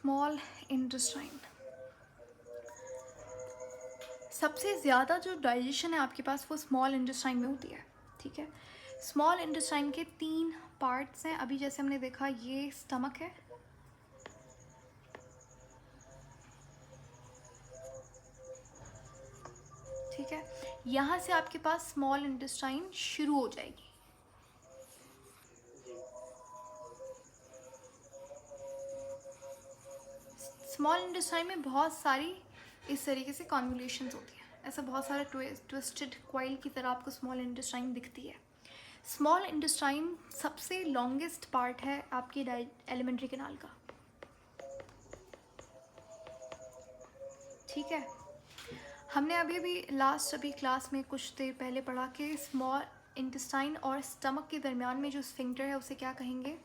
Small intestine. सबसे ज़्यादा जो डाइजेशन है आपके पास वो स्मॉल इंटेस्टाइन में होती है। ठीक है, स्मॉल इंटेस्टाइन के 3 पार्ट्स हैं। अभी जैसे हमने देखा ये स्टमक है, ठीक है, यहाँ से आपके पास स्मॉल इंटेस्टाइन शुरू हो जाएगी। स्मॉल इंटेस्टाइन में बहुत सारी इस तरीके से कॉन्वोल्यूशंस होती हैं, ऐसा बहुत सारा ट्विस्टेड क्वाइल की तरह आपको स्मॉल इंटेस्टाइन दिखती है। स्मॉल इंटेस्टाइन सबसे लॉन्गेस्ट पार्ट है आपके एलिमेंट्री कैनाल का। ठीक है, हमने अभी अभी क्लास में कुछ देर पहले पढ़ा कि स्मॉल इंटेस्टाइन और स्टमक के दरमियान में जो स्फिंक्टर है उसे क्या कहेंगे?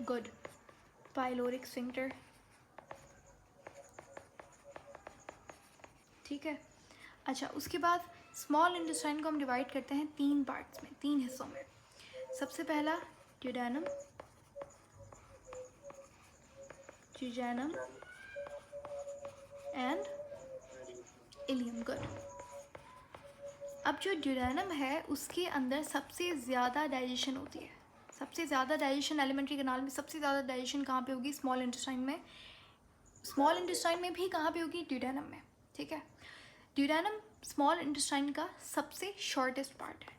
Good, pyloric sphincter. ठीक है, अच्छा, उसके बाद स्मॉल इंटेस्टाइन को हम डिवाइड करते हैं 3 पार्ट्स में, 3 हिस्सों में। सबसे पहला ड्यूडेनम, जिजैनम एंड इलियम। गुड। अब जो ड्यूडेनम है उसके अंदर सबसे ज़्यादा डाइजेशन होती है। सबसे ज़्यादा डाइजेशन एलिमेंट्री कैनाल में सबसे ज़्यादा डाइजेशन कहाँ पे होगी? स्मॉल इंटेस्टाइन में। स्मॉल इंटेस्टाइन में भी कहाँ पे होगी? ड्यूडेनम में। ठीक है, ड्यूडेनम स्मॉल इंटेस्टाइन का सबसे शॉर्टेस्ट पार्ट है।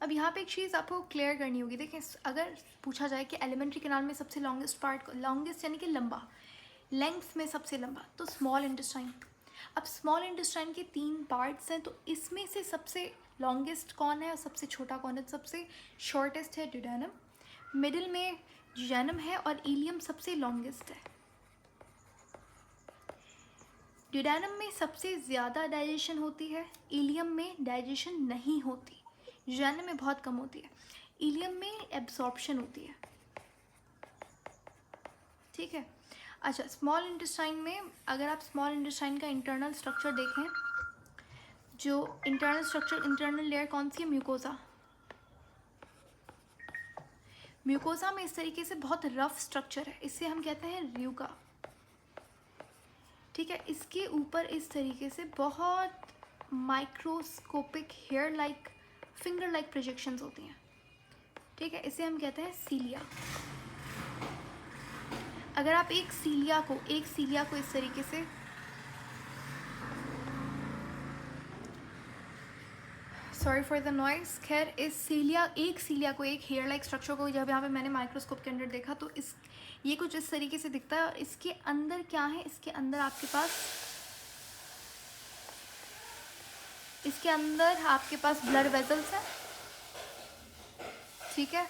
अब यहाँ पे एक चीज़ आपको क्लियर करनी होगी। देखिए, अगर पूछा जाए कि एलिमेंट्री कैनाल में सबसे लॉन्गेस्ट पार्ट, लॉन्गेस्ट यानी कि लंबा, लेंथ में सबसे लंबा, तो स्मॉल इंटेस्टाइन। अब स्मॉल इंटेस्टाइन के 3 पार्ट्स हैं, तो इसमें से सबसे लॉन्गेस्ट कौन है और सबसे छोटा कौन है? सबसे शॉर्टेस्ट है ड्यूडेनम, मिडिल में जिजैनम है और इलियम सबसे लॉन्गेस्ट है। ड्यूडेनम में सबसे ज़्यादा डाइजेशन होती है, इलियम में डाइजेशन नहीं होती, जिजैनम में बहुत कम होती है, इलियम में एब्जॉर्प्शन होती है। ठीक है, अच्छा, स्मॉल इंटेस्टाइन में अगर आप स्मॉल इंटेस्टाइन का इंटरनल स्ट्रक्चर देखें, जो इंटरनल स्ट्रक्चर, इंटरनल लेयर कौन सी है? म्यूकोसा। म्यूकोसा में इस तरीके से बहुत रफ स्ट्रक्चर है, इसे हम कहते हैं र्यूका। ठीक है, इसके ऊपर इस तरीके से बहुत microscopic hair like, finger like projections होती हैं। ठीक है, इसे हम कहते हैं सीलिया। अगर आप एक सीलिया को इस तरीके से, सॉरी फॉर द नॉइस, खैर एक सीलिया को, एक हेयर लाइक स्ट्रक्चर को जब यहाँ पे मैंने माइक्रोस्कोप के अंदर देखा तो ये कुछ इस तरीके से दिखता है। और इसके अंदर क्या है? इसके अंदर आपके पास ब्लड वेजल्स हैं। ठीक है,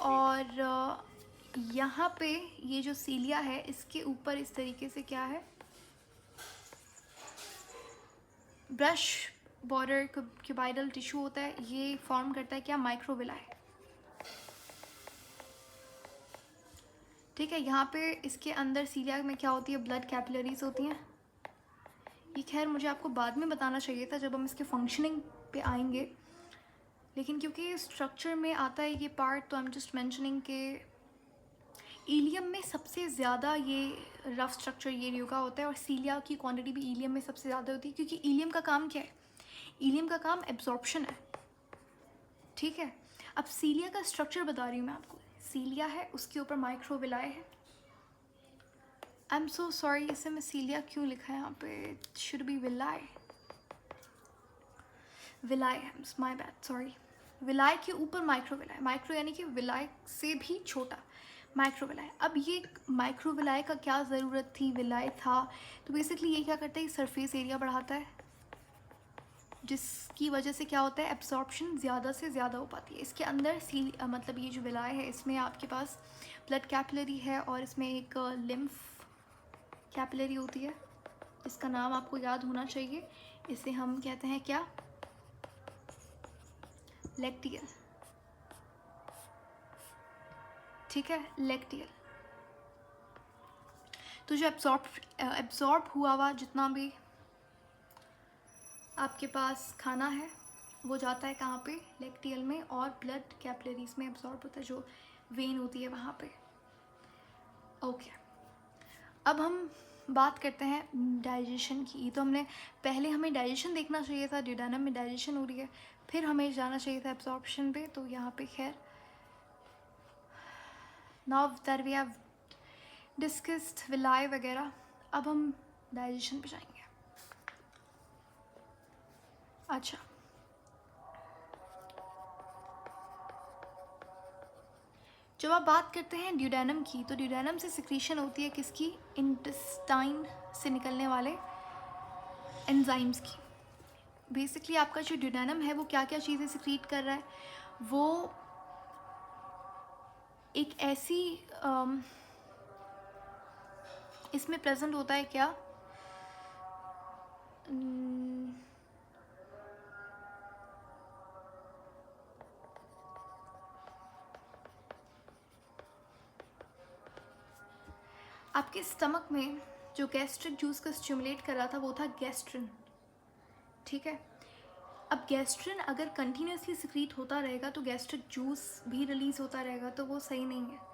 और यहाँ पे ये जो सीलिया है इसके ऊपर इस तरीके से क्या है? ब्रश बॉर्डर क्यूबाइडल टिश्यू होता है, ये फॉर्म करता है क्या? माइक्रोविलाई। ठीक है, यहाँ पे इसके अंदर सीलिया में क्या होती है? ब्लड कैपिलरीज होती हैं। ये खैर मुझे आपको बाद में बताना चाहिए था जब हम इसके फंक्शनिंग पे आएंगे, लेकिन क्योंकि स्ट्रक्चर में आता है ये पार्ट, तो आई एम जस्ट मेंशनिंग के इलियम में सबसे ज़्यादा ये रफ स्ट्रक्चर ये र्यूका होता है, और सीलिया की क्वांटिटी भी इलियम में सबसे ज़्यादा होती है, क्योंकि इलियम का काम क्या है? इलियम का काम एब्जॉर्प्शन है। ठीक है, अब सीलिया का स्ट्रक्चर बता रही हूँ मैं आपको। सीलिया है, उसके ऊपर माइक्रोविलाई है। आई एम सो सॉरी, इसे मैं सीलिया क्यों लिखा है यहाँ पे? Should be villi, my bad, sorry. Villi के ऊपर माइक्रोविलाई, माइक्रो यानी कि विलाई से भी छोटा, माइक्रोविलाई। अब ये माइक्रोविलाई का क्या ज़रूरत थी? विलाई था तो बेसिकली ये क्या करता है? सरफेस एरिया बढ़ाता है, जिसकी वजह से क्या होता है? एब्जॉर्प्शन ज़्यादा से ज़्यादा हो पाती है। इसके अंदर मतलब ये जो विलाई है इसमें आपके पास ब्लड कैपिलरी है और इसमें एक लिम्फ कैपिलरी होती है, इसका नाम आपको याद होना चाहिए। इसे हम कहते हैं क्या? लेक्टियल। ठीक है, लेक्टियल। तो जो एब्जॉर्ब हुआ हुआ जितना भी आपके पास खाना है वो जाता है कहाँ पे? लेक्टियल में, और ब्लड कैपिलरीज में एब्जॉर्ब होता है। जो वेन होती है वहाँ पे। ओके, अब हम बात करते हैं डाइजेशन की। तो हमने पहले हमें डाइजेशन देखना चाहिए था, ड्यूडेनम में डाइजेशन हो रही है, फिर हमें जाना चाहिए था एब्जॉर्प्शन पे। तो यहाँ पे खैर now that we have discussed villi वगैरह, अब हम डाइजेशन पे जाएंगे। अच्छा, जब आप बात करते हैं ड्यूडेनम की, तो ड्यूडेनम से सिक्रीशन होती है किसकी? इंटेस्टाइन से निकलने वाले एंजाइम्स की। बेसिकली आपका जो ड्यूडेनम है वो क्या क्या चीज़ें सिक्रीट कर रहा है? वो एक ऐसी इसमें प्रेजेंट होता है क्या, आपके स्टमक में जो गैस्ट्रिक जूस को स्टिमुलेट कर रहा था वो था गैस्ट्रिन, ठीक है। अब गैस्ट्रिन अगर कंटिन्यूसली सिक्रीट होता रहेगा तो गैस्ट्रिक जूस भी रिलीज़ होता रहेगा, तो वो सही नहीं है।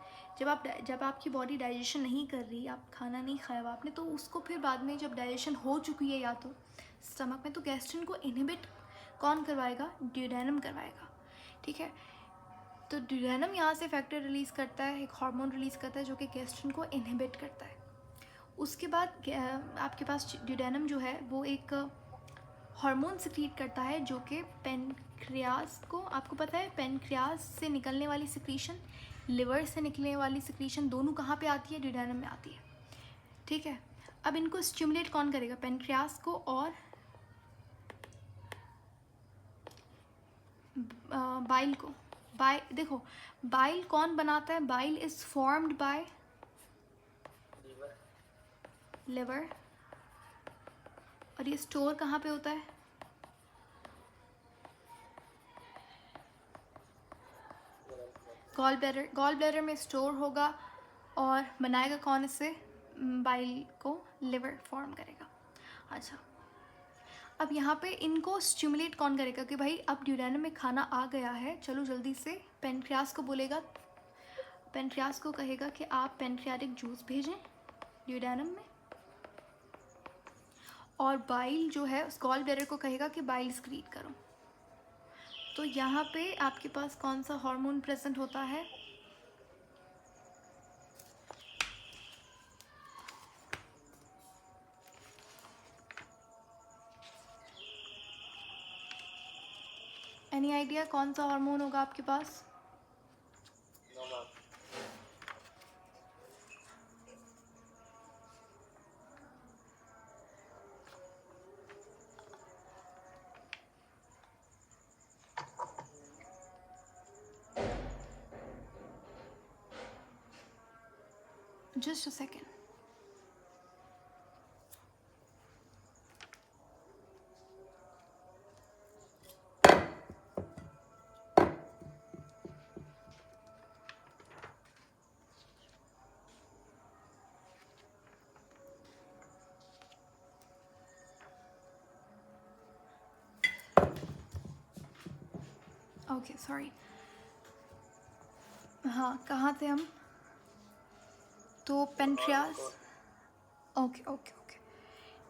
जब आपकी बॉडी डाइजेशन नहीं कर रही, आप खाना नहीं खाया हुआ आपने, तो उसको फिर बाद में जब डाइजेशन हो चुकी है या तो स्टमक में, तो गैस्ट्रिन को इनहिबिट कौन करवाएगा? ड्यूडेनम करवाएगा, ठीक है। तो ड्यूडेनम यहाँ से फैक्टर रिलीज़ करता है, एक हार्मोन रिलीज़ करता है जो कि गैस्ट्रिन को इनहिबिट करता है। उसके बाद आपके पास ड्यूडेनम जो है वो एक हार्मोन सिक्रीट करता है जो कि पेनक्रियास को, आपको पता है पेनक्रियास से निकलने वाली सिक्रीशन, लिवर से निकलने वाली सिक्रीशन, दोनों कहाँ पे आती है? ड्यूडेनम में आती है, ठीक है। अब इनको स्टिमुलेट कौन करेगा? पेनक्रियास को और बाइल को। देखो बाइल कौन बनाता है? Bile is formed by liver, और ये स्टोर कहाँ पे होता है? Gall bladder. गॉल ब्लैडर में स्टोर होगा और बनाएगा कौन इसे? बाइल को लिवर फॉर्म करेगा। अच्छा, अब यहाँ पे इनको स्टिमुलेट कौन करेगा कि भाई अब ड्यूडेनम में खाना आ गया है, चलो जल्दी से। पेनक्रियास को बोलेगा, पेनक्रियास को कहेगा कि आप पेनक्रियाटिक जूस भेजें ड्यूडेनम में, और बाइल जो है उस गॉल ब्लैडर को कहेगा कि बाइल स्क्रीट करो। तो यहाँ पे आपके पास कौन सा हार्मोन प्रेजेंट होता है? एनी आइडिया कौन सा हार्मोन होगा आपके पास? Just a second. Okay sorry, हाँ कहाँ थे हम? तो pancreas, okay okay okay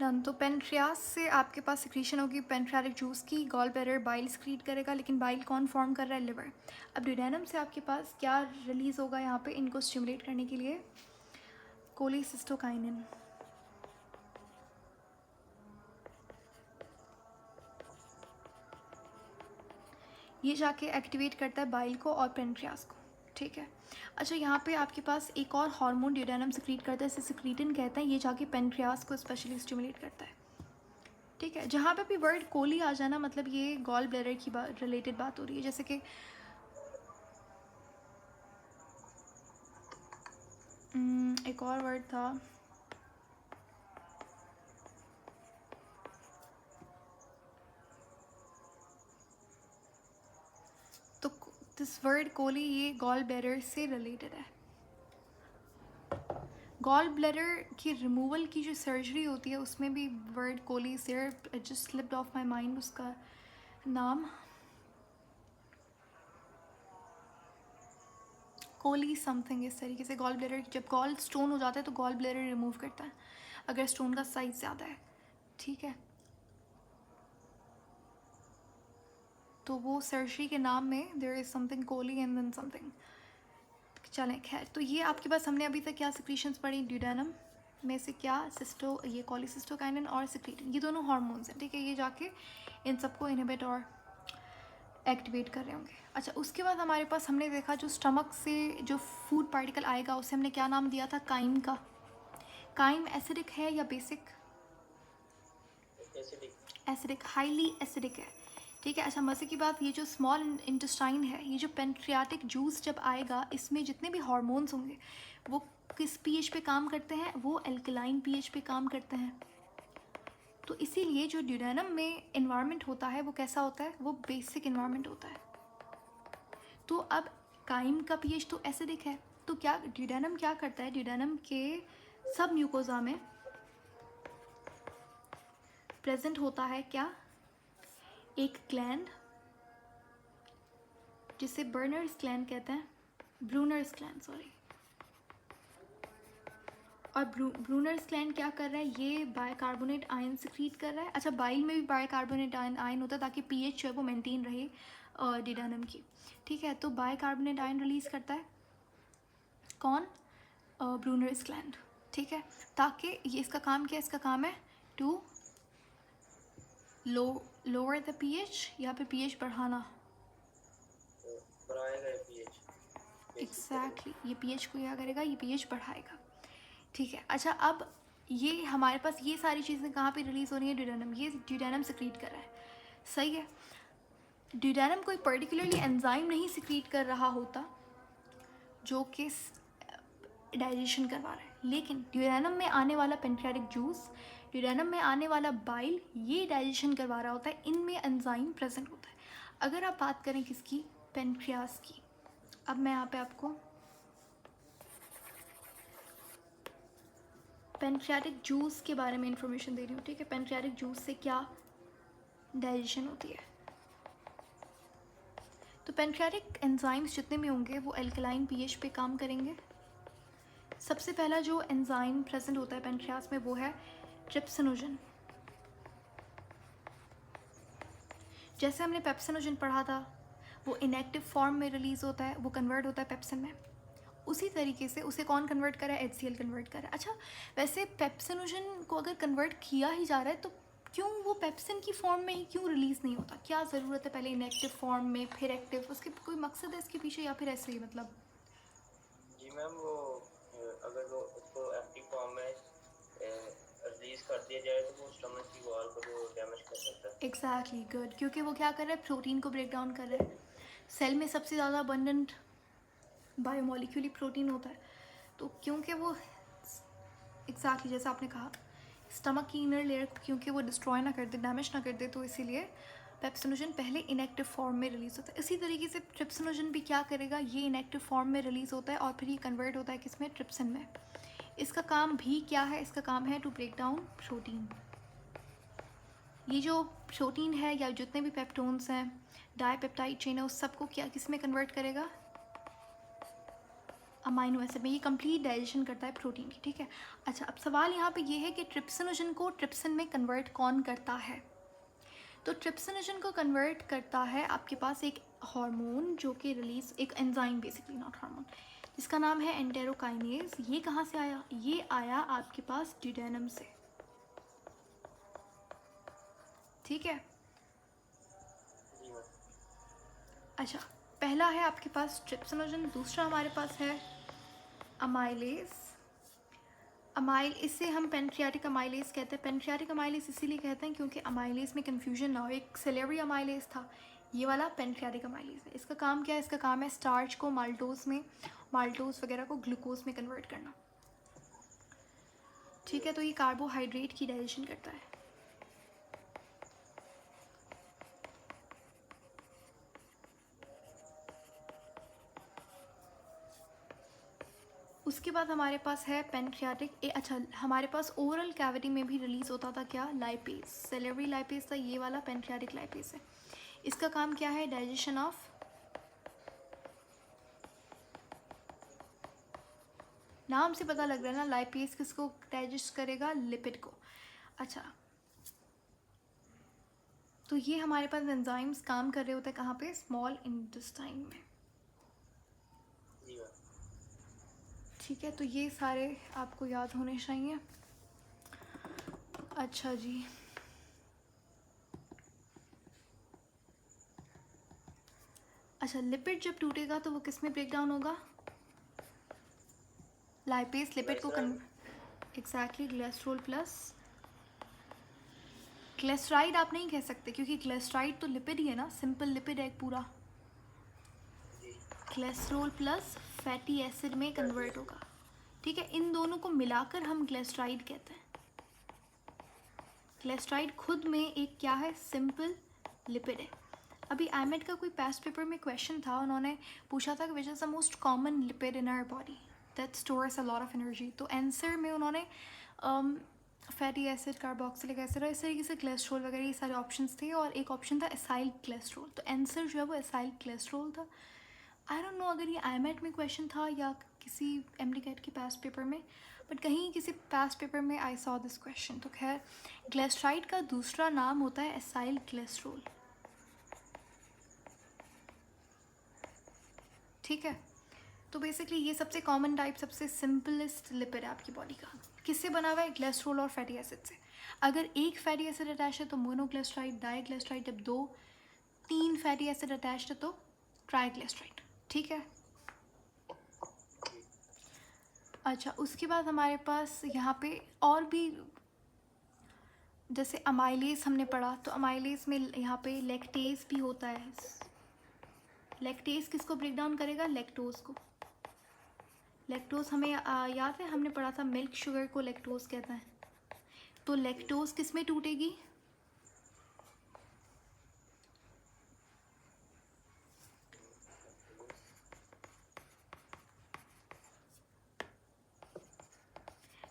done. तो पेनक्रियास से आपके पास सिक्रीशन होगी पेनक्रियाटिक जूस की, गॉल ब्लैडर बाइल स्क्रीट करेगा, लेकिन बाइल कौन फॉर्म कर रहा है? लिवर। अब ड्यूडेनम से आपके पास क्या रिलीज़ होगा यहाँ पे इनको स्टिमुलेट करने के लिए? कोलिसिस्टोकाइनिन। ये जाके एक्टिवेट करता है बाइल को और पेनक्रियास को, ठीक है। अच्छा, यहाँ पे आपके पास एक और हार्मोन ड्यूडेनम सिक्रीट करता है, इसे सिक्रीटिन कहते हैं, ये जाके पेनक्रियास को स्पेशली स्टिमुलेट करता है, ठीक है। जहाँ पे भी वर्ड कोली आ जाना मतलब ये गॉल ब्लैडर की रिलेटेड बात हो रही है। जैसे कि एक और वर्ड था, तो दिस वर्ड कोली ये गॉल ब्लैडर से रिलेटेड है। गॉल ब्लैडर की रिमूवल की जो सर्जरी होती है उसमें भी word chole is there, it just slipped off my mind उसका नाम। कोली समथिंग इस तरीके से। गॉल ब्लैडर, जब गॉल स्टोन हो जाता है तो गॉल ब्लैडर रिमूव करता है अगर स्टोन का साइज ज़्यादा है, ठीक है। तो वो सर्जरी के नाम में there is something chole and then something. चलें खैर, तो ये आपके पास हमने अभी तक क्या सिक्रीशंस पढ़ी ड्यूडेनम में से, क्या सिस्टो, ये कॉलीसिस्टोकाइनिन और सिक्रीटिन, ये दोनों हार्मोन्स हैं, ठीक है। ये जाके इन सबको इनहिबिट और एक्टिवेट कर रहे होंगे। अच्छा, उसके बाद हमारे पास हमने देखा जो स्टमक से जो फूड पार्टिकल आएगा उसे हमने क्या नाम दिया था, काइम का। काइम एसिडिक है या बेसिक? एसिडिक, हाईली एसिडिक है, ठीक है। अच्छा, मज़े की बात, ये जो स्मॉल इंटेस्टाइन है, ये जो पेनक्रियाटिक जूस जब आएगा, इसमें जितने भी हार्मोन्स होंगे वो किस पीएच पे काम करते हैं, वो अल्कलाइन पीएच पे काम करते हैं। तो इसीलिए जो ड्यूडेनम में इन्वायरमेंट होता है वो कैसा होता है, वो बेसिक इन्वायरमेंट होता है। तो अब काइम का पीएच तो एसिडिक है, तो क्या ड्यूडेनम क्या करता है, ड्यूडेनम के सब म्यूकोजा में प्रेजेंट होता है क्या, एक ग्लैंड जिसे बर्नर्स ग्लैंड कहते हैं, ब्रूनर्स ग्लैंड सॉरी। और ब्रूनर्स ग्लैंड क्या कर रहा है, ये बाइकार्बोनेट आयन सिक्रीट कर रहा है। अच्छा, बाइल में भी बाइकार्बोनेट आयन होता है ताकि पीएच जो है वो मेंटेन रहे ड्यूडेनम की, ठीक है। तो बाइकार्बोनेट आयन रिलीज़ करता है कौन, ब्रूनर्स ग्लैंड, ठीक है। ताकि ये इसका काम क्या है, इसका काम है टू लोअर द पीएच, या फिर पीएच बढ़ाना, एग्जैक्टली ये पीएच को क्या करेगा, ये पीएच बढ़ाएगा, ठीक है। अच्छा, अब ये हमारे पास ये सारी चीज़ें कहाँ पे रिलीज़ हो रही है, ड्यूडेनम, ये ड्यूडेनम सिक्रीट कर रहा है, सही है। ड्यूडेनम कोई पर्टिकुलरली एंजाइम नहीं सिक्रीट कर रहा होता जो कि डाइजेशन करवा रहा है, लेकिन ड्यूडेनम में आने वाला पेनक्रियाटिक जूस, ड्यूडेनम में आने वाला बाइल, ये डाइजेशन करवा रहा होता है, इनमें एंजाइम प्रेजेंट होता है। अगर आप बात करें किसकी, पेनक्रियास की, अब मैं यहाँ पे आपको पेनक्रियाटिक जूस के बारे में इंफॉर्मेशन दे रही हूँ, ठीक है। पेनक्रियाटिक जूस से क्या डाइजेशन होती है, तो पेनक्रियाटिक एंजाइम्स जितने भी होंगे वो अल्कलाइन पीएच पे काम करेंगे। सबसे पहला जो एंजाइम प्रेजेंट होता है पेनक्रियास में वो है ट्रिप्सिनोजन। जैसे हमने पेप्सिनोजन पढ़ा था, वो इनएक्टिव फॉर्म में रिलीज़ होता है, वो कन्वर्ट होता है पेप्सिन में, उसी तरीके से उसे कौन कन्वर्ट करा है, HCl कन्वर्ट करा है। अच्छा, वैसे पेप्सिनोजन को अगर कन्वर्ट किया ही जा रहा है तो क्यों वो पेप्सिन की फॉर्म में ही क्यों रिलीज़ नहीं होता, क्या ज़रूरत है पहले इनएक्टिव फॉर्म में फिर एक्टिव, उसके कोई मकसद है इसके पीछे या फिर ऐसे ही मतलब? जी मैम, वो अगर वो उसको एक्टिव फॉर्म में रिलीज कर दिया जाए तो वो स्टमक की वॉल को जो डैमेज कर सकता है। एग्जैक्टली गुड, क्योंकि वो क्या कर रहा है, प्रोटीन को ब्रेक डाउन कर रहा है। सेल में सबसे ज़्यादा अबंडेंट बायोमोलिक्यूली प्रोटीन होता है, तो क्योंकि वो एग्जैक्टली जैसा आपने कहा स्टमक की इनर लेयर क्योंकि वो डिस्ट्रॉय ना कर दे, डैमेज ना कर दे, तो इसीलिए पेप्सिनोजन पहले इनएक्टिव फॉर्म में रिलीज़ होता है। इसी तरीके से ट्रिप्सिनोजन भी क्या करेगा, ये इनएक्टिव फॉर्म में रिलीज़ होता है और फिर ये कन्वर्ट होता है किस में, ट्रिप्सिन में। इसका काम भी क्या है, इसका काम है टू ब्रेक डाउन प्रोटीन। ये जो प्रोटीन है या जितने भी पेप्टोन्स हैं, डाईपेप्टाइड चेन है, उस सबको क्या किस में कन्वर्ट करेगा, अमाइनो एसिड में। ये कंप्लीट डाइजेशन करता है प्रोटीन की, ठीक है। अच्छा, अब सवाल यहाँ पे ये है कि ट्रिप्सिनोजन को ट्रिप्सिन में कन्वर्ट कौन करता है, तो ट्रिप्सिनोजन को कन्वर्ट करता है आपके पास एक हार्मोन जो कि रिलीज, एक एंजाइम बेसिकली नॉट हार्मोन, जिसका नाम है एंटेरोकाइनेज। ये कहाँ से आया, ये आया आपके पास ड्यूडेनम से, ठीक है। अच्छा, पहला है आपके पास ट्रिप्सिनोजन, दूसरा हमारे पास है अमाइलेज। अमाइल, इससे हम पेनक्रियाटिक अमाइलेज कहते हैं। पेनक्रियाटिक अमाइलेज इसीलिए कहते हैं क्योंकि अमाइलेज में कन्फ्यूजन ना हो, एक सेलेवरी अमाइलेज था, ये वाला पेनक्रियाटिक अमाइलेज है। इसका काम क्या है, इसका काम है स्टार्च को माल्टोज में, माल्टोज वगैरह को ग्लूकोज में कन्वर्ट करना, ठीक है। तो ये कार्बोहाइड्रेट की डाइजेशन करता है। उसके बाद हमारे पास है पेनक्रियाटिक अच्छा, हमारे पास ओरल कैविटी में भी रिलीज़ होता था क्या, लाइपेज, सेलेवरी लाइपेज था, ये वाला पेनक्रियाटिक लाइपेज है। इसका काम क्या है, डाइजेशन ऑफ नाम से पता लग रहा है ना, लाइपेज किसको डाइजेस्ट करेगा, लिपिड को। अच्छा, तो ये हमारे पास एंजाइम्स काम कर रहे होते हैं कहाँ पे, स्मॉल इंटेस्टाइन में। जी मैम। ठीक है, तो ये सारे आपको याद होने चाहिए। अच्छा जी, अच्छा लिपिड जब टूटेगा तो वो किस में ब्रेक डाउन होगा, लाइपेज लिपिड को एग्जैक्टली ग्लिसरॉल प्लस ग्लिसराइड आप नहीं कह सकते क्योंकि ग्लिसराइड तो लिपिड ही है ना, सिंपल लिपिड है एक पूरा। जी। ग्लिसरॉल प्लस फैटी एसिड में कन्वर्ट होगा। ठीक है, इन दोनों को मिलाकर हम ग्लिसराइड कहते हैं। ग्लिसराइड खुद में एक क्या है, सिंपल लिपिड है। अभी आईमेट का कोई पास्ट पेपर में क्वेश्चन था, उन्होंने पूछा था कि which is the most common lipid in our body that stores a lot of energy. तो आंसर में उन्होंने फैटी एसिड, कार्बोक्सिलिक एसिड और इस तरीके से कोलेस्ट्रॉल वगैरह ये सारे ऑप्शंस थे, और एक ऑप्शन था एसाइल कोलेस्ट्रॉल। तो आंसर जो है वो एसाइल कोलेस्ट्रॉल था। आई डोंट नो अगर ये आईमेट में क्वेश्चन था या किसी एमडी कैट के पास्ट पेपर में, बट कहीं किसी पास्ट पेपर में आई सॉ दिस क्वेश्चन। तो खैर, ग्लिसराइड का दूसरा नाम होता है एसाइल कोलेस्ट्रॉल। ठीक है, तो बेसिकली ये सबसे कॉमन टाइप, सबसे सिंपलेस्ट लिपिड है आपकी बॉडी का। किससे बना हुआ है, ग्लिसरॉल और फैटी एसिड से। अगर एक फैटी एसिड अटैच है तो मोनोग्लिसराइड, डाइग्लिसराइड। जब 2-3 फैटी एसिड अटैच है तो ट्राइग्लिसराइड। ठीक है, अच्छा उसके बाद हमारे पास यहाँ पे और भी, जैसे अमाइलेज हमने पढ़ा, तो अमाइलेज में यहाँ पे लैक्टेज भी होता है। लैक्टेज किसको ब्रेक डाउन करेगा, लैक्टोज को। लैक्टोज हमें याद है, हमने पढ़ा था मिल्क शुगर को लैक्टोज कहते हैं। तो लैक्टोज किस में टूटेगी,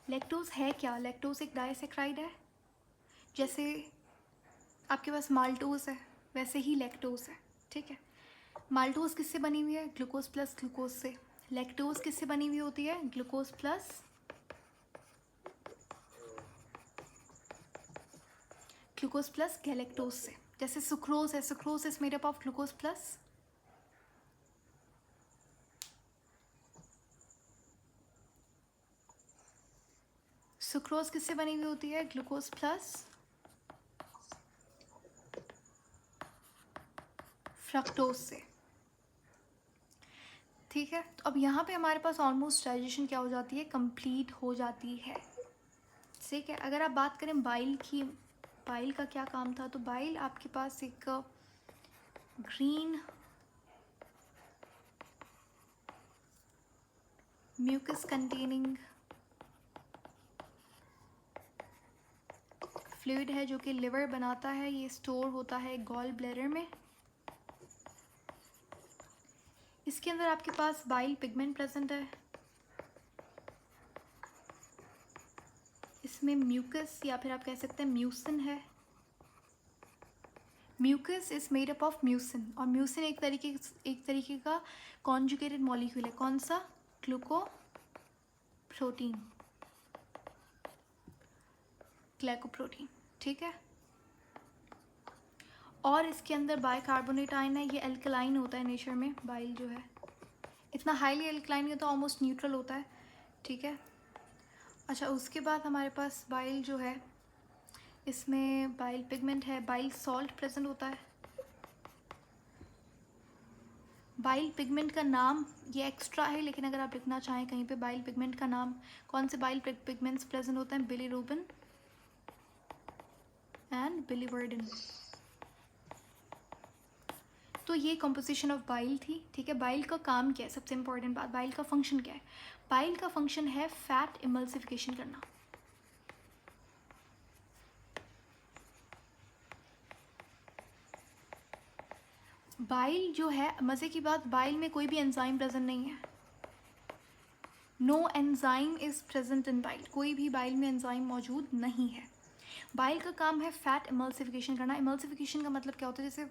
लैक्टोज है क्या, लैक्टोज एक डाइसैक्राइड है। जैसे आपके पास माल्टोज है वैसे ही लैक्टोज है। ठीक है, माल्टोज किससे बनी हुई है, ग्लूकोज प्लस ग्लूकोज से। लैक्टोज किससे बनी हुई होती है, ग्लूकोज प्लस गैलेक्टोज से। जैसे सुक्रोज है, sucrose is made up of glucose plus sucrose किससे बनी हुई होती है, ग्लूकोज प्लस फ्रक्टोज से। ठीक है, तो अब यहाँ पे हमारे पास ऑलमोस्ट डाइजेशन क्या हो जाती है, कंप्लीट हो जाती है। ठीक है, अगर आप बात करें बाइल की, बाइल का क्या काम था, तो बाइल आपके पास एक ग्रीन म्यूकस कंटेनिंग फ्लूइड है जो कि लिवर बनाता है। ये स्टोर होता है गॉल ब्लैडर में। इसके अंदर आपके पास बाइल पिगमेंट प्रेजेंट है। इसमें म्यूकस या फिर आप कह सकते हैं म्यूसिन है। Mucus is made up of mucin, और म्यूसिन एक तरीके का कॉन्जुगेटेड मॉलिक्यूल है। कौन सा, ग्लूकोप्रोटीन, ग्लाइकोप्रोटीन। ठीक है, और इसके अंदर बाइकार्बोनेट आयन है। ये एल्कलाइन होता है नेचर में, बाइल जो है इतना हाईली एल्कलाइन है तो ऑलमोस्ट न्यूट्रल होता है। ठीक है, अच्छा उसके बाद हमारे पास बाइल जो है, इसमें बाइल पिगमेंट है, बाइल सॉल्ट प्रेजेंट होता है। बाइल पिगमेंट का नाम ये एक्स्ट्रा है, लेकिन अगर आप लिखना चाहें कहीं पे बाइल पिगमेंट का नाम, कौन से बाइल पिगमेंट्स प्रेजेंट होते हैं, बिलीरुबिन एंड बिलीवर्डिन। तो ये कंपोजिशन ऑफ बाइल थी। ठीक है, बाइल का काम क्या है, सबसे इंपॉर्टेंट बात, बाइल का फंक्शन क्या है। बाइल का फंक्शन है फैट इमल्सिफिकेशन करना। बाइल जो है, मज़े की बात, बाइल में कोई भी एंजाइम प्रेजेंट नहीं है। No enzyme is present in bile, कोई भी बाइल में एंजाइम मौजूद नहीं है। बाइल का काम है फैट इमल्सिफिकेशन करना। इमल्सिफिकेशन का मतलब क्या होता है, जैसे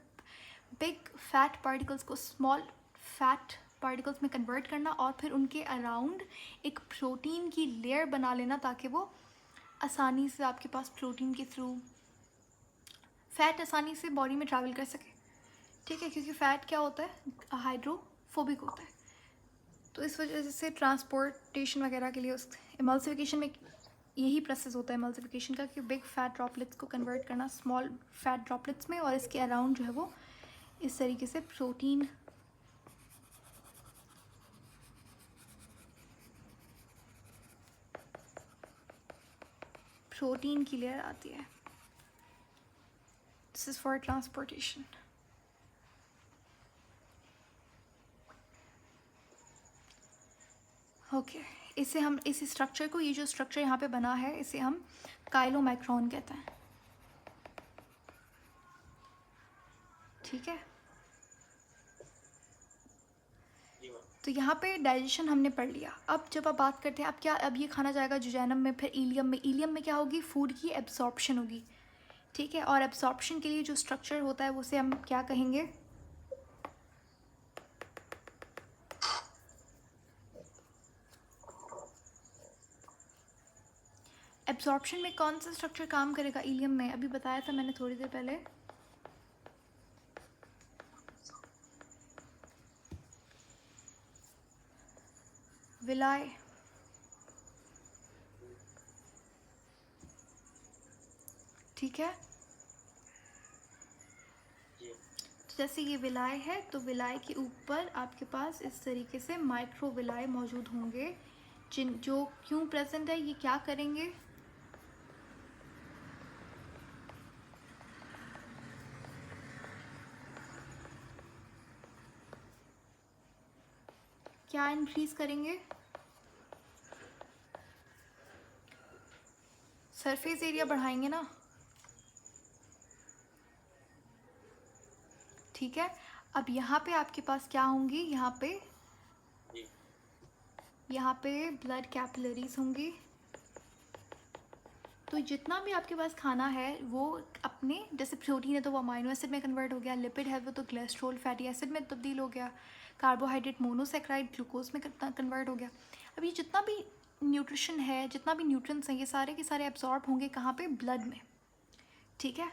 बिग फैट पार्टिकल्स को स्मॉल फैट पार्टिकल्स में कन्वर्ट करना और फिर उनके अराउंड एक प्रोटीन की लेयर बना लेना ताकि वो आसानी से आपके पास प्रोटीन के थ्रू फ़ैट आसानी से बॉडी में ट्रैवल कर सके। ठीक है, क्योंकि फ़ैट क्या होता है, हाइड्रोफोबिक होता है, तो इस वजह से ट्रांसपोर्टेशन वगैरह के लिए उस इमल्सिफिकेशन में यही प्रोसेस होता है इमल्सिफिकेशन का, कि बिग फैट ड्रॉपलेट्स को कन्वर्ट करना स्मॉल फैट ड्रॉपलेट्स में और इसके अराउंड जो है वो इस तरीके से प्रोटीन की लेयर आती है। This is for transportation. Okay, इसे हम इस स्ट्रक्चर को, ये जो स्ट्रक्चर यहाँ पे बना है, इसे हम काइलोमाइक्रोन कहते हैं। ठीक है, जी मैम। तो यहाँ पे डाइजेशन हमने पढ़ लिया। अब जब आप बात करते हैं, अब क्या, अब ये खाना जाएगा जुजैनम में, फिर इलियम में। इलियम में क्या होगी, फूड की एब्जॉर्प्शन होगी। ठीक है, और एब्जॉर्प्शन के लिए जो स्ट्रक्चर होता है उसे हम क्या कहेंगे, एब्जॉर्प्शन में कौन सा स्ट्रक्चर काम करेगा इलियम में, अभी बताया था मैंने थोड़ी देर पहले, विलाय। ठीक है, जी तो जैसे ये विलाय है, तो विलाय के ऊपर आपके पास इस तरीके से माइक्रो विलाय मौजूद होंगे, जो क्यों प्रेजेंट है, ये क्या करेंगे, क्या इंक्रीज करेंगे, सरफेस एरिया बढ़ाएंगे ना। ठीक है, अब यहाँ पे आपके पास क्या होंगी, जी यहाँ पे ब्लड कैपिलरीज होंगी। तो जितना भी आपके पास खाना है वो अपने, जैसे प्रोटीन है तो वो अमाइनो एसिड में कन्वर्ट हो गया, लिपिड है वो तो कोलेस्ट्रॉल फैटी एसिड में तब्दील हो गया, कार्बोहाइड्रेट मोनोसेक्राइड ग्लूकोज में कन्वर्ट हो गया। अब ये जितना भी न्यूट्रिशन है, जितना भी न्यूट्रिएंट्स हैं, ये सारे के सारे एब्जॉर्ब होंगे कहाँ पे, ब्लड में। ठीक है,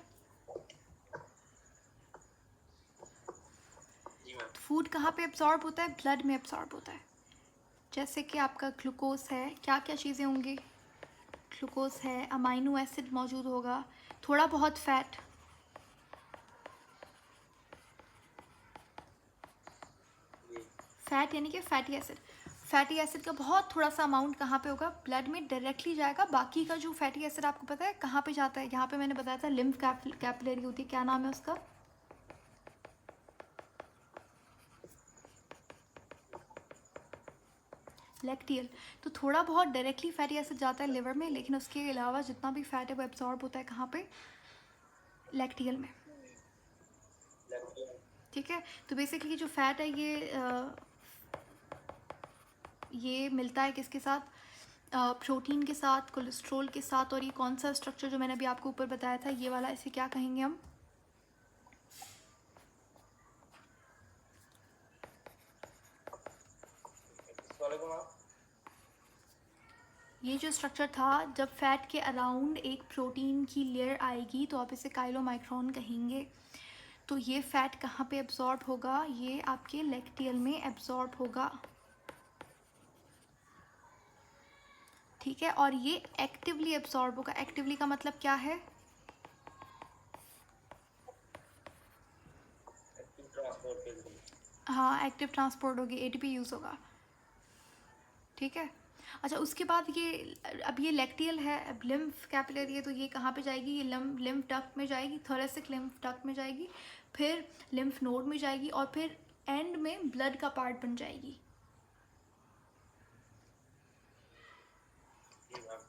जी मैम। फूड कहाँ पे एब्जॉर्ब होता है, ब्लड में एब्जॉर्ब होता है। जैसे कि आपका ग्लूकोज है, क्या क्या चीज़ें होंगी, ग्लूकोज है, अमाइनो एसिड मौजूद होगा, थोड़ा बहुत फैट, जी फैट यानी कि फैटी एसिड। फैटी एसिड का बहुत थोड़ा सा अमाउंट कहाँ पे होगा, ब्लड में डायरेक्टली जाएगा। बाकी का जो फैटी एसिड आपको पता है कहाँ पे जाता है, यहाँ पे मैंने बताया था लिम्फ कैपिलरी होती है, क्या नाम है उसका, लैक्टियल। तो थोड़ा बहुत डायरेक्टली फैटी एसिड जाता है लिवर में, लेकिन उसके अलावा जितना भी फैट है वो एब्जॉर्ब होता है कहाँ पे, लैक्टियल में। लैक्टोजन। ठीक है, तो बेसिकली जो फैट है ये मिलता है किसके साथ, प्रोटीन के साथ, कोलेस्ट्रॉल के साथ। और ये कौन सा स्ट्रक्चर जो मैंने अभी आपको ऊपर बताया था ये वाला, इसे क्या कहेंगे हम, इस वाले को मैम। ये जो स्ट्रक्चर था, जब फैट के अराउंड एक प्रोटीन की लेयर आएगी तो आप इसे काइलोमाइक्रोन कहेंगे। तो ये फैट कहाँ पे एब्जॉर्ब होगा, ये आपके लैक्टियल में एब्जॉर्ब होगा। ठीक है, और ये एक्टिवली एब्जॉर्ब होगा। एक्टिवली का मतलब क्या है, एक्टिव ट्रांसपोर्ट के लिए। हाँ, एक्टिव ट्रांसपोर्ट होगी, एटीपी यूज़ होगा। ठीक है, अच्छा उसके बाद ये, अब ये लैक्टियल है, अब लिम्फ कैपिलरी है, तो ये कहाँ पे जाएगी, ये लिम्फ डक्ट में जाएगी, थोरेसिक लिम्फ डक्ट में जाएगी, फिर लिम्फ नोड में जाएगी, और फिर एंड में ब्लड का पार्ट बन जाएगी। जी मैम।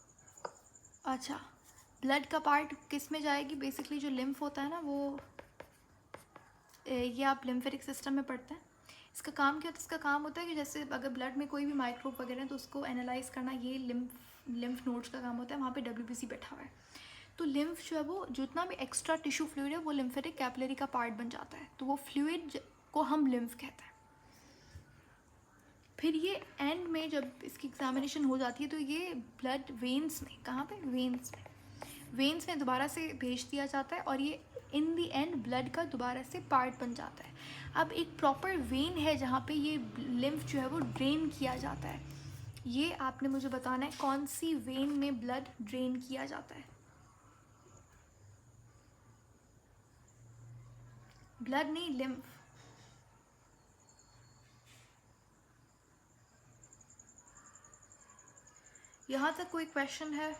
अच्छा, ब्लड का पार्ट किस में जाएगी, बेसिकली जो लिम्फ होता है ना वो, ये आप लिम्फेटिक सिस्टम में पढ़ते हैं। इसका काम क्या होता है, इसका काम होता है कि जैसे अगर ब्लड में कोई भी माइक्रोब वगैरह है तो उसको एनालाइज करना, ये लिम्फ नोड्स का काम होता है। वहाँ पे डब्ल्यूबीसी बैठा हुआ है, तो लिम्फ जो है वो जितना भी एक्स्ट्रा टिश्यू फ्लूइड है वो लिम्फेटिक कैपिलरी का पार्ट बन जाता है, तो वो फ्लूइड को हम लिम्फ कहते हैं। फिर ये एंड में जब इसकी एग्जामिनेशन हो जाती है तो ये ब्लड वेन्स में, कहाँ पे, वेन्स में दोबारा से भेज दिया जाता है और ये इन दी एंड ब्लड का दोबारा से पार्ट बन जाता है। अब एक प्रॉपर वेन है जहाँ पे ये लिम्फ जो है वो ड्रेन किया जाता है। ये आपने मुझे बताना है कौन सी वेन में ब्लड ड्रेन किया जाता है। ब्लड नहीं, लिम्फ। यहाँ तक कोई क्वेश्चन है?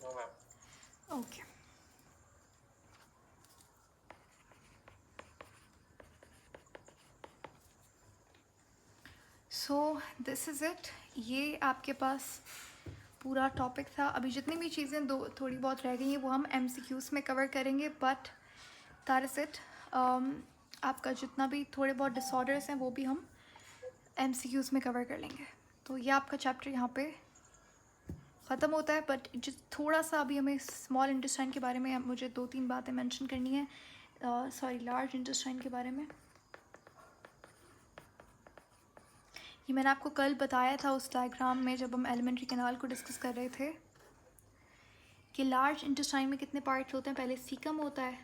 No ma'am. Okay, so this is it. ये आपके पास पूरा टॉपिक था। अभी जितनी भी चीज़ें दो थोड़ी बहुत रह गई हैं वो हम MCQs में कवर करेंगे, बट दैट इज़ इट। आपका जितना भी थोड़े बहुत डिसऑर्डर्स हैं वो भी हम MCQs में कवर कर लेंगे। तो ये आपका चैप्टर यहाँ पे ख़त्म होता है। बट जिस थोड़ा सा अभी हमें स्मॉल इंटेस्टाइन के बारे में मुझे 2-3 बातें मेंशन करनी है, लार्ज इंटेस्टाइन के बारे में। ये मैंने आपको कल बताया था उस डायग्राम में जब हम एलिमेंट्री कैनाल को डिस्कस कर रहे थे कि लार्ज इंटेस्टाइन में कितने पार्ट्स होते हैं। पहले सीकम होता है,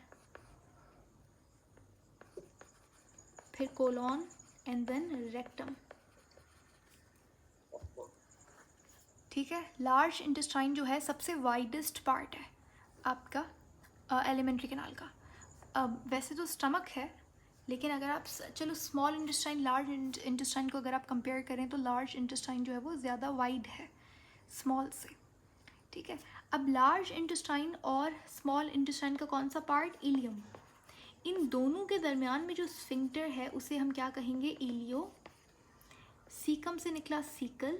फिर कोलॉन एंड देन रेक्टम। ठीक है, लार्ज इंटेस्टाइन जो है सबसे वाइडेस्ट पार्ट है आपका एलिमेंट्री कैनाल का। अब वैसे तो स्टमक है, लेकिन अगर आप चलो स्मॉल इंटेस्टाइन लार्ज इंटेस्टाइन को अगर आप कंपेयर करें तो लार्ज इंटेस्टाइन जो है वो ज़्यादा वाइड है स्मॉल से। ठीक है, अब लार्ज इंटेस्टाइन और स्मॉल इंटेस्टाइन का कौन सा पार्ट, इलियम। इन दोनों के दरमियान में जो स्फिंक्टर है उसे हम क्या कहेंगे, इलियो। सीकम से निकला सीकल,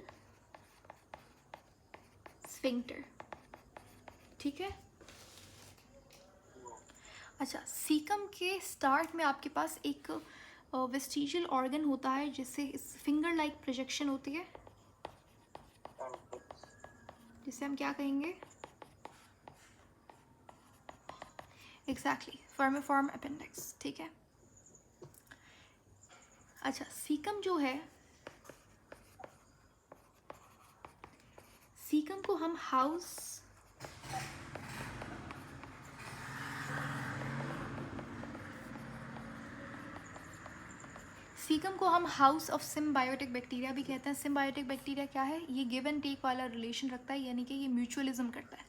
स्फिंक्टर। ठीक है, अच्छा, सीकम के स्टार्ट में आपके पास एक वेस्टिजियल ऑर्गन होता है जिससे फिंगर लाइक प्रोजेक्शन होती है, जिसे हम क्या कहेंगे, एग्जैक्टली फर्मिफॉर्म अपेंडिक्स। ठीक है, अच्छा, सीकम जो है, सीकम को हम हाउस ऑफ सिम्बायोटिक बैक्टीरिया भी कहते हैं। सिम्बायोटिक बैक्टीरिया क्या है, ये गिव एंड टेक वाला रिलेशन रखता है, यानी कि ये म्यूचुअलिज्म करता है,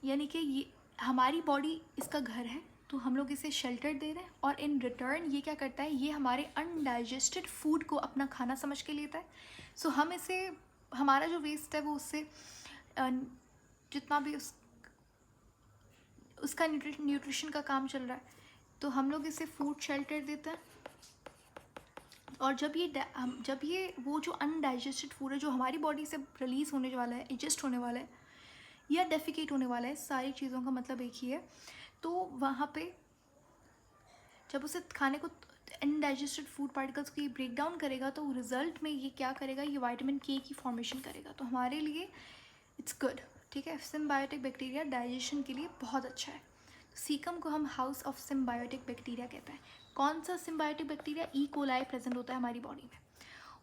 यानी कि ये हमारी बॉडी इसका घर है तो हम लोग इसे शेल्टर दे रहे हैं और इन रिटर्न ये क्या करता है, ये हमारे अनडाइजेस्टेड फूड को अपना खाना समझ के लेता है। सो हम इसे, हमारा जो वेस्ट है वो उससे जितना भी उसका न्यूट्रिशन का काम चल रहा है तो हम लोग इसे फूड शेल्टर देते हैं। और जब ये वो जो अनडाइजेस्टेड फूड है जो हमारी बॉडी से रिलीज़ होने वाला है, एडजस्ट होने वाला है या डेफिकेट होने वाला है, सारी चीज़ों का मतलब एक ही है, तो वहाँ पे जब उसे खाने को अनडाइजेस्टेड फूड पार्टिकल्स को ये ब्रेक डाउन करेगा तो रिजल्ट में ये क्या करेगा, ये विटामिन के की फॉर्मेशन करेगा। तो हमारे लिए इट्स गुड। ठीक है, सिम्बायोटिक बैक्टीरिया डाइजेशन के लिए बहुत अच्छा है। सीकम को हम हाउस ऑफ सिम्बायोटिक बैक्टीरिया कहते हैं। कौन सा symbiotic bacteria, E coli present होता है हमारी बॉडी में।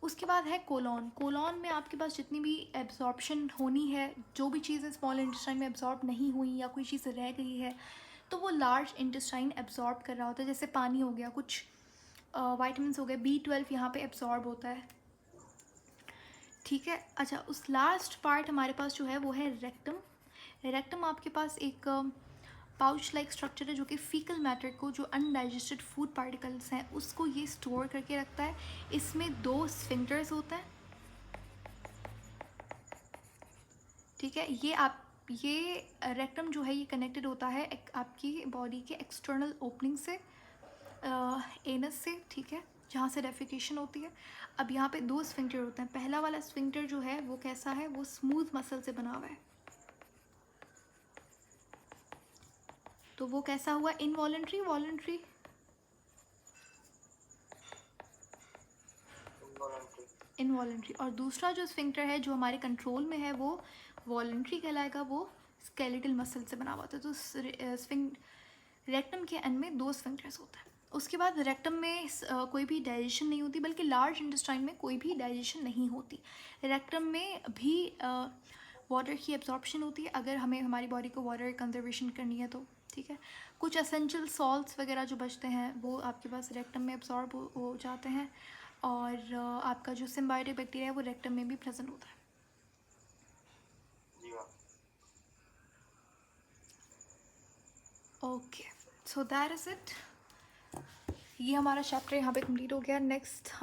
उसके बाद है कोलॉन। कोलॉन में आपके पास जितनी भी एब्जॉर्प्शन होनी है, जो भी चीज़ें स्मॉल इंटेस्टाइन में एब्जॉर्ब नहीं हुई या कोई चीज़ रह गई है तो वो लार्ज इंटेस्टाइन एब्जॉर्ब कर रहा होता है। जैसे पानी हो गया, कुछ वाइटामिन हो गए, B12 यहाँ पे एब्जॉर्ब होता है। ठीक है, अच्छा, उस लास्ट पार्ट हमारे पास जो है वो है रेक्टम। रेक्टम आपके पास एक पाउच लाइक स्ट्रक्चर है जो कि फीकल मैटर को, जो अनडाइजेस्टेड फूड पार्टिकल्स हैं उसको ये स्टोर करके रखता है। इसमें 2 स्फिंक्टर्स होते हैं। ठीक है, ये रेक्टम जो है ये कनेक्टेड होता है आपकी बॉडी के एक्सटर्नल ओपनिंग से, एनस से। ठीक है, जहाँ से डेफिकेशन होती है। अब यहाँ पे 2 स्फिंक्टर होते हैं। पहला वाला स्फिंक्टर जो है वो कैसा है, वो स्मूथ मसल से बना हुआ है। तो वो कैसा हुआ, इनवॉलेंट्री, वॉलेंट्री, इनवॉलेंट्री। और दूसरा जो स्फिंक्टर है जो हमारे कंट्रोल में है वो वॉलेंट्री कहलाएगा, वो स्केलेटल मसल से बना हुआ था। तो रेक्टम के एंड में 2 स्फिंक्टर्स होते हैं। उसके बाद रेक्टम में कोई भी डाइजेशन नहीं होती, बल्कि लार्ज इंटेस्टाइन में कोई भी डाइजेशन नहीं होती। रेक्टम में भी वाटर की एब्जॉर्प्शन होती है अगर हमें हमारी बॉडी को वाटर कंजर्वेशन करनी है तो, ठीक है। कुछ एसेंशियल सॉल्ट्स वगैरह जो बचते हैं वो आपके पास रेक्टम में एब्जॉर्ब हो जाते हैं, और आपका जो सिम्बायोटिक बैक्टीरिया है वो रेक्टम में भी प्रेजेंट होता है। जी ma'am. Okay, so that is it. ये हमारा चैप्टर यहाँ पे कंप्लीट हो गया। नेक्स्ट हम